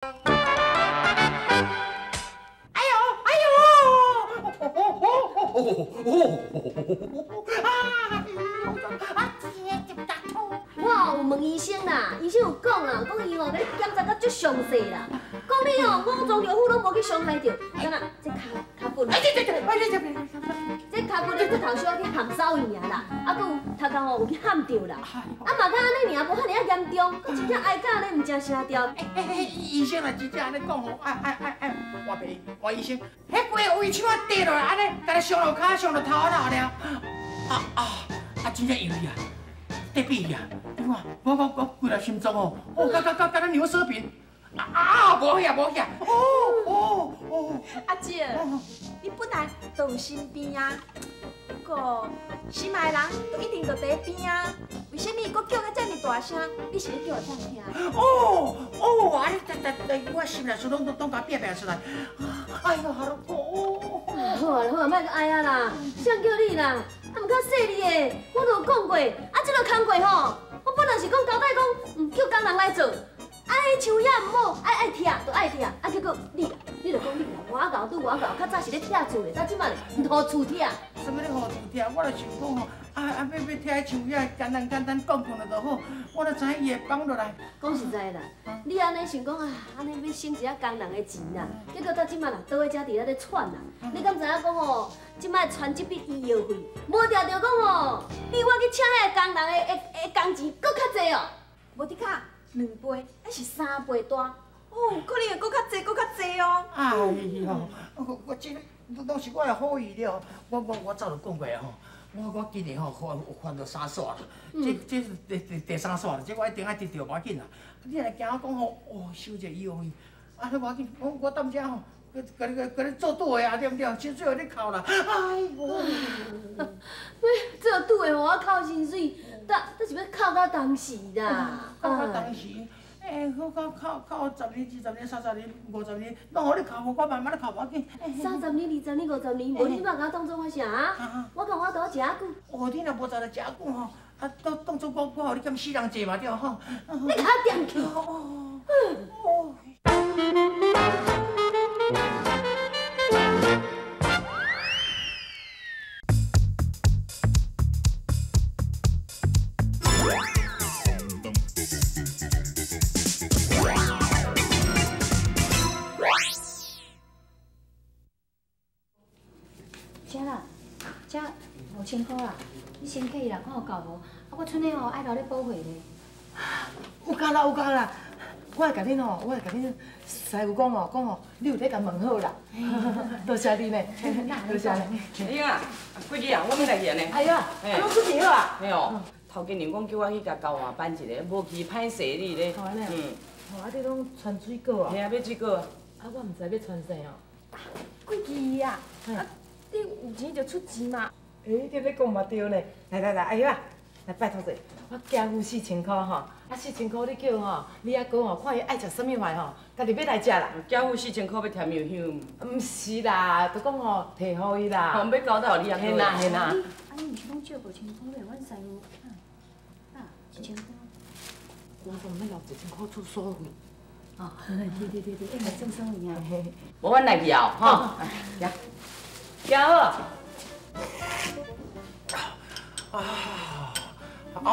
我有问医生啦，医生有讲啦，讲伊吼咧检查到足详细啦，讲你吼武装着虎拢无去伤害着，敢若这骹骨，这骹骨咧骨头小去烘扫去尔啦，啊，搁有头壳吼有去喊着啦，啊嘛敢安尼尔，无遐尼啊严重，搁真正哀甲咧毋正声调。医生啊，真正安尼讲吼，我医生，迄规位手啊跌落来，安尼，甲你伤落骹，伤落头了。真正有呀，得病呀！你看，我规个心脏哦，甲牛舌饼，无去啊！阿姐，你本来就有身边啊，不过心爱的人就一定就在边啊。为什么佮叫甲遮尔大声？你是咧叫我怎听？安尼，我心内事拢甲变出来。哎呦，好好啊，莫阁哀啊啦，谁叫你啦？啊，毋较细腻的，我都有讲过，啊，这个工课吼，我本来是讲交代讲，叫工人来做，啊，迄树叶唔好，爱踢就爱踢，啊，结果你就讲你啦，我搞拄我搞，较早是咧踢厝的，到即摆咧互厝踢。什么咧互厝踢？我就想讲吼，要踢迄树叶，简单讲讲就好，我就知影伊会帮落来。讲实在啦，你安尼想讲啊，安尼要省一下工人的钱啦，结果到即摆啦，倒喺遮伫咧喘啦。你敢知影讲吼，即摆传这笔医药费，无调着讲吼，比我去请迄个工人的工钱搁较济哦。无得卡2倍，还是3倍大？哦，可能会搁较济哦。哎呦，我这拢是我的好意了，我早就讲过吼。我今年吼换到3煞啦，这是第3煞啦，这我一定爱得到，无要紧啦。你来惊我讲吼，收这医药费，你无要紧，我踮遮吼，甲你做赌的啊，对不对？薪水互你扣啦。哎呦，做赌的互我扣薪水，这是要扣到当时啦。扣到当时，我扣10年、20年、30年、50年，拢互你扣，我慢慢扣，无要紧。30年、20年、50年，无你嘛甲我当作我啥啊？我讲我倒食久。你若无在来食久吼，当作我互你减死人济嘛对吼。你甲我点去。这5000块啦，你先客啦，看有够无？啊，我剩的吼爱留咧补货咧。有够啦！我会甲恁师傅讲吼，你有在甲问好啦。多谢你呢，多谢你。哎呀，贵姐啊，我要来去安尼。哎呀，拢出钱好啊？没有，头家娘讲叫我去甲交换班一个，无去歹势你咧。好安尼。啊，你拢传水果啊？嘿啊，要水果。啊，我唔知要传啥哦。贵姐啊，你有钱就出钱嘛。你咧讲嘛对呢。来，哎呀，来拜托者，我家付4000块吼，啊4000块你叫吼，你阿哥吼看伊爱食什么饭吼，家己要来食啦。家付4000块要添药香。唔是啦，就讲吼摕互伊啦。要交代你阿哥。嘿啦。啊，你毋是讲借5000块袂？阮师傅1000块。我说免留1000块出所费。哦，对，来正生意啊。无阮来去后，吼，行，行好。我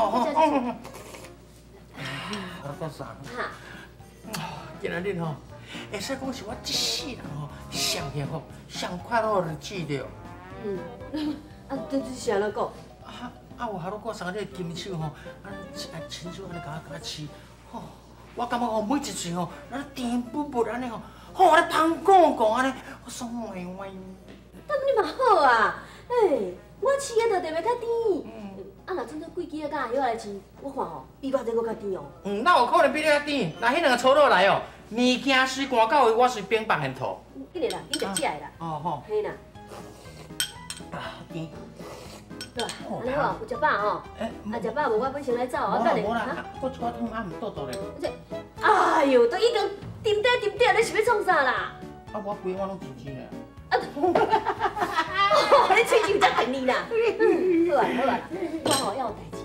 讲啥？今仔日吼，会使讲是我一世人吼上幸福、上快乐的日子了。这是安怎讲？有好多过3个金手吼，亲手安尼甲我饲，吼，我感觉吼每一嘴吼，那甜不不安尼吼，吼咧香讲安尼，我爽歪歪。但你嘛好啊，我饲的就特别较甜。若真做贵鸡的甲叶来饲，我看吼比我这个较甜哦。哪有可能比你较甜？那迄2个粗落来哦，物件随寒到位，我随冰放现土。紧个啦，你食食的啦。吼。嘿啦。甜。对，安尼吼，有食饱吼。食饱无？我要先来走，我等下。无啦，我一碗汤毋倒倒咧。哎呦，都已经点点，你是要创啥啦？我规碗拢甜甜的。你喙就才甜你啦。好啊，我吼要有代志，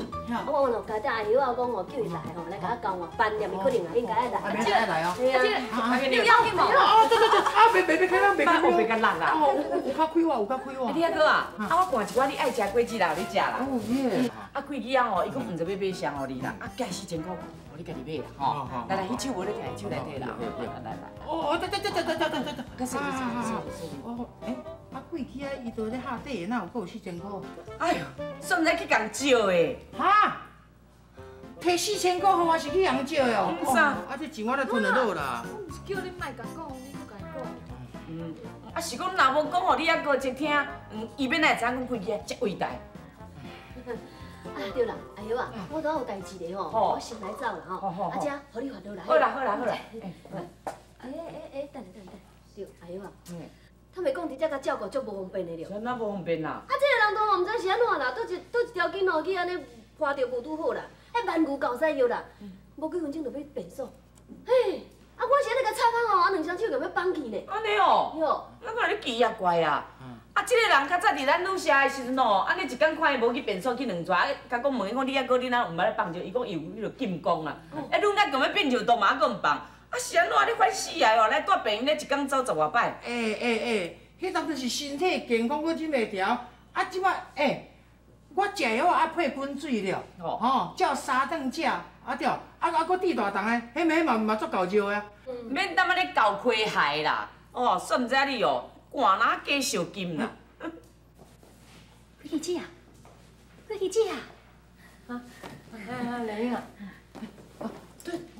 我咯家底阿姨我讲哦，叫伊来吼，来甲我教我班念，可能啊应该爱来。啊，明仔来哦。对啊，你有要紧无？哦，对，别开啦，别开啦。我别甲烂啦。有较开我，有较开我。李阿哥啊，我灌一碗你爱食果子啦，你食啦。哦耶。啊，开机啊吼，伊讲唔知要买啥互你啦，啊，加4000块，互你家己买啦，吼。来，迄手我咧摕手内底啦，来。哦，对。可是哦，啊，贵起啊，伊都咧下底，哪有够4000块？哎呦，算唔知去共借的。哈？摕4000块，我是去人借的哦。啥？啊，这钱我咧吞得落啦。叫你莫甲讲，你搁甲讲。啊是讲若无讲互你阿哥一听，伊要哪会知影讲开机啊，这伟大。啊对啦，阿姨啊，我都有代志咧吼，我先来走啦吼。啊，姐，互你烦恼啦。好啦。等，对，阿姨啊，他们讲伫遮甲照顾足无方便的了。怎那无方便啦？啊，这个人都毋知是安怎啦，倒一条筋吼去安尼拖着无拄好啦，万牛搞屎药啦，无几分钟就要变数。嘿，啊，我是安尼甲插工吼，啊两双手就要放弃呢。安尼哦。哟，咱看你奇也怪啊！啊，即个人较早伫咱女社的时阵哦，安尼一工看伊无去变数去两撮，甲讲问伊讲你阿哥你哪毋捌咧放招？伊讲伊有迄个禁功啦。女仔强要变就动嘛，还佫毋放。啊是安怎？你快死来哦！来住病院咧，一工走10外摆。迄当就是身体健康，我忍袂调。啊，即摆我食药啊配滚水了，吼，照3顿食，啊对，啊佫滴大重的，迄嘛足够烧的。免当安尼搞亏害啦！哦，算毋知你哦，寒哪加烧金啦！贵姐啊，贵姐啊，丽英啊，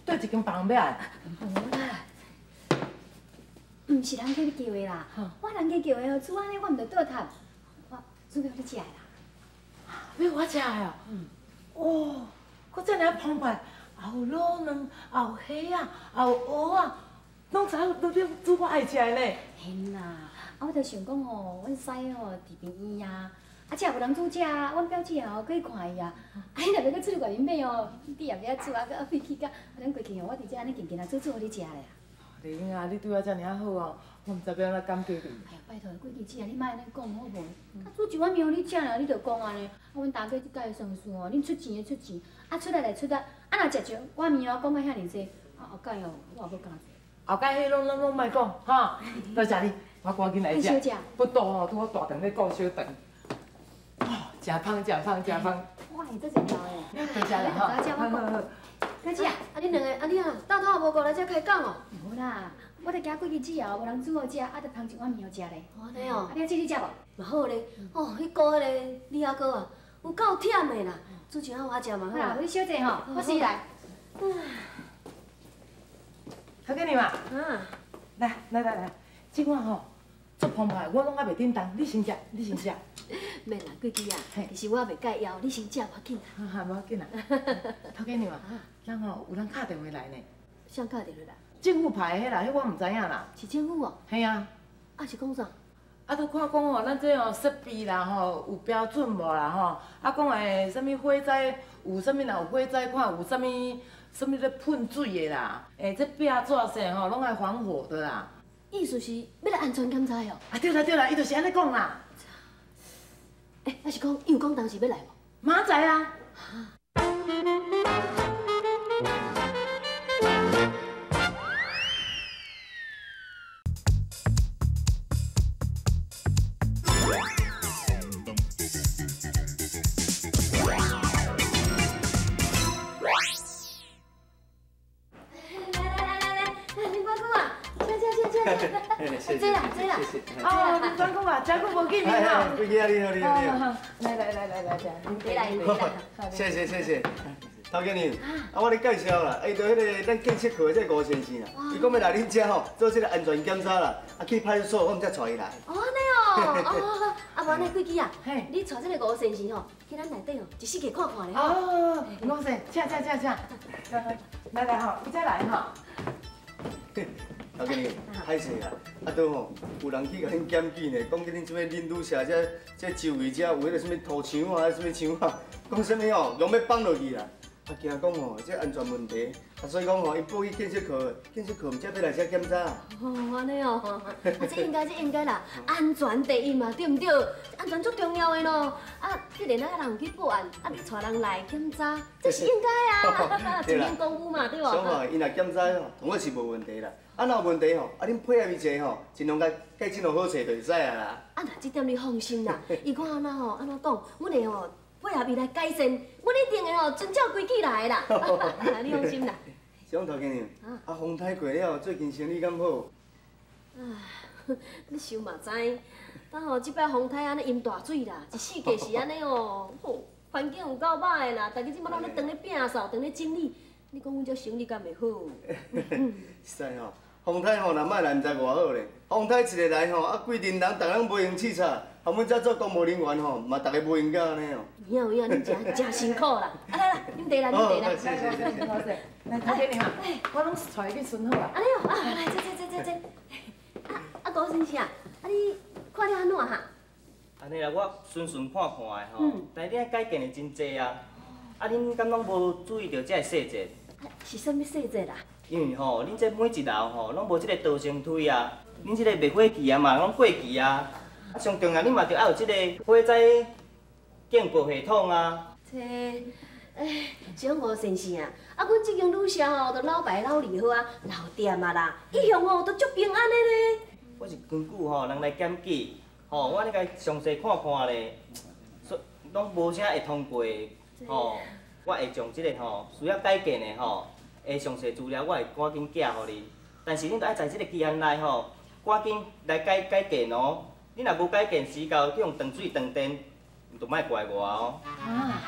对一间房要来。无啦，毋是人叫你叫的啦，我人家叫的哦，厝安尼我毋着倒塌，我准备互你食的啦。要我食的哦？哦，搁这尔澎湃，也有卤卵，也有虾啊，也有蚵啊，拢知影都煮我爱食的呢。嘿啦，我着想讲吼，阮师吼伫病院啊，这也无人煮食啊，阮表姐吼可以看伊啊，伊若要搁出去外面买哦，你也袂晓煮啊，搁飞去甲咱过去吼，我伫这安尼静静啊煮互你食咧啊。丽英啊，你对我遮尔好哦，我毋知要安怎感激你。哎呀，拜托，贵姐啊，你莫安尼讲好无？啊，煮一碗面互你食了，你着讲安尼。啊，阮大哥即届的算数哦，恁出钱的出钱，啊出来来出来，啊若食少，我面哦讲到遐尔济，啊后届哦我也要加。后届迄拢莫讲，哈，多谢你，我赶紧来食。不多哦，拄好大肠咧顾小肠。哦，真芳。我会做一条的。多谢啦哈。好。贵姐啊，你两个你倒头也无过来遮开讲哦。无啦，我着惊贵姐后无人煮好食，啊着芳一碗面互食咧。安尼哦，啊，表姐你食无？嘛好咧，哦，迄个迄个李阿哥啊，有够忝的啦，煮一碗我食嘛好好啦，你小姐吼，我先来。头家娘啊，来，即碗吼足澎湃，我拢还袂叮当，你先食。免啦，贵姐啊，其实我也袂介意，你先食无要紧啦。哈，无要紧啦。头家娘啊，咱吼有人敲电话来呢，谁打电话来？政府派的迄啦，迄我毋知影啦。是政府哦？系啊。啊是讲啥？啊，都看讲吼，咱这设备啦吼有标准无啦吼，啊讲诶，啥物火灾有啥物若有火灾看有啥物咧喷水的啦，这壁纸啥吼拢爱防火的啦。意思是要来安全检查哦？啊对啦，伊就是安尼讲啦。还是讲伊有讲当时要来无？明仔啊。哦，林专公啊，真久无见面啦。贵姐你好，你好。来，谢谢。头家娘，我咧介绍啦，就迄个咱建设区的这吴先生啦，伊讲要来恁遮吼做这个安全检查啦，去派出所我们才带伊来。哦，安尼哦，啊无安尼贵姐啊，你带这个吴先生吼，去咱内底吼，一世界看看咧。哦，吴先，请。来吼，你再来吼。头家娘，歹势啦，都吼有人去甲恁检举呢，讲恁即摆恁女社这周围遮有迄个什么土墙啊，什么墙啊，讲什么哦，拢要放落去啦。惊讲吼，这安全问题所以讲吼，伊报去建设课，建设课毋才要来遮检查。哦，安尼哦，这应该啦，安全第一嘛，对毋对？安全足重要的咯。啊，既然咱人去报案，啊，你带人来检查，这是应该啊，主人公务嘛，对无？想吼，伊若检查吼，同我是无问题啦。啊，若有问题吼，啊，恁配合伊者吼，尽量甲进好找就会使啊啦。啊，这点你放心啦，伊看安那吼，安怎讲，阮会吼配合伊来改善，阮一定会吼遵照规矩来的啦。你放心啦。小头家娘，啊，风台过了，最近生意敢好？你想嘛知，咱吼即摆风台安尼淹大水啦，一世界是安尼哦，吼，环境有够歹的啦，大家即摆拢咧当咧摒扫，当咧整理，你讲阮这生意敢会好？是吼，风台吼，若莫来，毋知偌好咧。风台一个来吼，啊，几阵人，逐人无用啁擦，后尾才做公务人员吼，嘛，逐个无用到安尼哦。有影，恁真辛苦啦！啊来来，啉茶啦，啉茶啦。来，来，头家娘，我拢带伊去存好啊。安尼哦，啊来，这。高先生，啊你看了安怎哈？安尼啦，我顺看看的吼，但是恁改建的真济啊，啊恁敢拢无注意到这个细节？是啥物细节啦？因为吼，恁这每一楼吼，拢无这个逃生梯啊，恁这个灭火器啊嘛，拢过期啊。啊，上重要，恁嘛着要有这个火灾警报系统啊。小吴先生啊，阮这间旅社吼，都老牌老利好啊，老店啊啦，一向吼都足平安的咧。我是根据吼人来检举，吼我咧甲详细看看咧，拢无啥会通过的，吼，我会将即个吼需要改建的吼，的详细资料我会赶紧寄互你。但是恁着爱在即个期限内吼，赶紧来改建哦。恁若无改建时到去用断水断电，就莫怪我哦。啊，